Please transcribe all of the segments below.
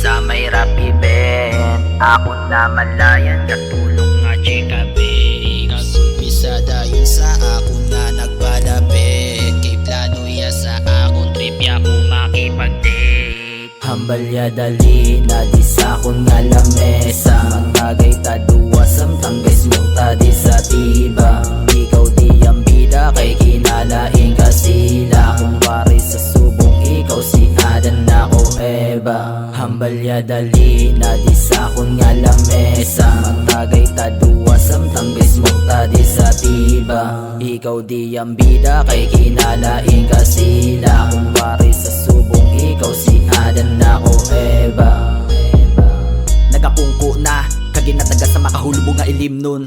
sa may rapi ben. Ako na malayan katulog nga chikabe. Kasulpisada yun sa ako na nagpadapit. Kay plano ya sa akong trip ya ko makipag-date. Hambal ya dali na di sa akong nga lamesa. Matagay ta duwa samtang guys mo ta di sa tiba. Ikaw di ang bida kay kinalaing ka sila. Kung wari sa subong ikaw si Adan ako Eva. Hambal ya dali na di sa akong nga lamesa. Matagay ta duwa samtang guys mo ta di sa tiba. Ikaw di ang bida kay kinalaing ka sila. Kung wari sa subong ikaw si Adan ako Eva. Nagapungko na kaginataga sa makahulubong nga ilim nun.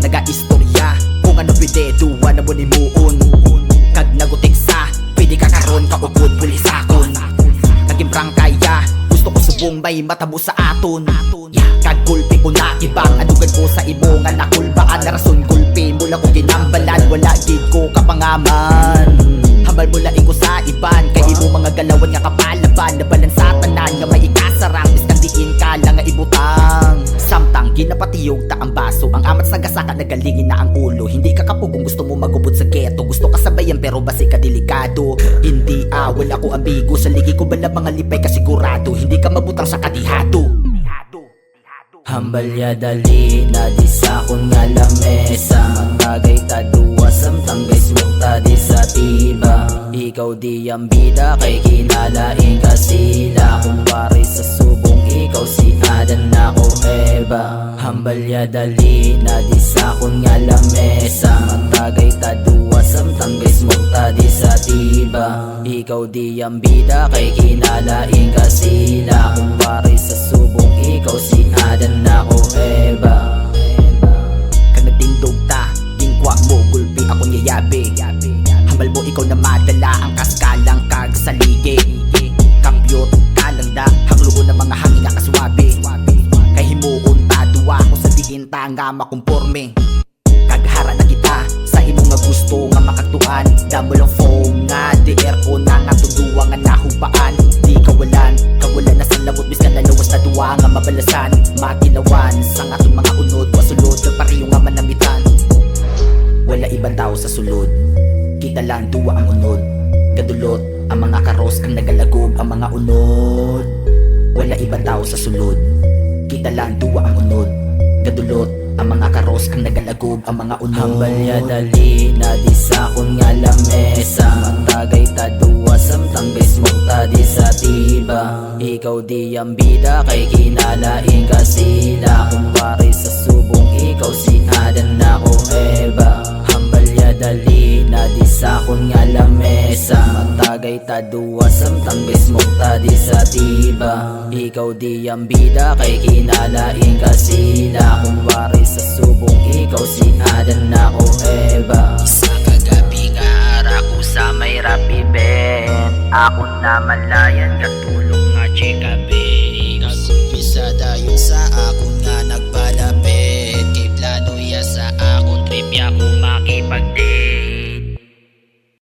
Nagaistorya kung ano pwede duwa na mo ni muon. Kag nagutik sa pwede ka karon kaugod pulisakon. Nagimprang kaya gusto ko subong may matabo sa aton. Kag gulpi ko na ibang adugan ko sa imo nga nakulbaan na rason gulpi. Mula ko ginambalan wala gid ko kapangaman. Hambal mula ko sa iban kay imo mga galawan nga kapalaban. Nabalan sa tanan nga may ikasarang biskan diin ka lang nga ibutang. Samtang ginapatiyog ta ang baso. Ang amat sa gasaka nagalingin na ang ulo. Hindi ka kapugong gusto mo magubot sa ghetto. Gusto ka sabayan pero basi ka delikado. Hindi wala ko ambigo. Sa ligi ko bala mga lipay kasigurado. Hindi ka mabutang sa kadihado. Hambal ya dali na di sa akong nga lamesa. Matagay ta duwa samtang guys mo ta di sa tiba. Ikaw di ang bida kay kinalaing ka sila. Kung wari sa subong ikaw si Adan ako Eva. Hambal ya dali na di sa akong nga lamesa. Matagay ta duwa samtang guys mo ta di sa tiba. Ikaw di ang bida kay kinalaing ka sila. Kung wari sa subong ikaw si Adan ako Eva. Kag nagtindog ta gingkwa mo gulpi ako niyayabi. Hambal mo ikaw na madala ang kaskalang kag saligi. Kampyot ka lang da hangluon na mga hangin nga kaswabe. Kay himuon ta duwa ko sa diin ta nga makumporme. Kaghara na kita sa imo nga gusto nga makatuan. Damo lang phone nga DR ko na nga tuduwa nga nahubaan. Di kawalan na sa labot biskan lalawas na duwa nga mabalasan. Makinawan sa aton mga unod wasulod kag pareho nga manamitan. Wala ibang tao sa sulod, kita lang duwa ang unod. Kadulot ang mga karos kang nagalagog ang mga unod. Wala ibang tao sa sulod, kita lang duwa ang unod. Kadulot ang mga karos kang nagalagog ang mga unod. Hambal ya dali na di sa akong nga lamesa. Matagay ta duwa samtang guys mo ta di sa tiba. Ikaw di ang bida kay kinalaing ka sila. Kung wari sa subong ikaw si Adan ako Eva. Hambal ya dali na di sa akong nga lamesa. Matagay ta duwa samtang guys mo ta di sa tiba. Ikaw di ang bida kay kinalaing ka sila. Kung wari sa subong ikaw si Adan ako Eva. Sa kagabi nga ara ko Sa may rapi ben. Ako na malayan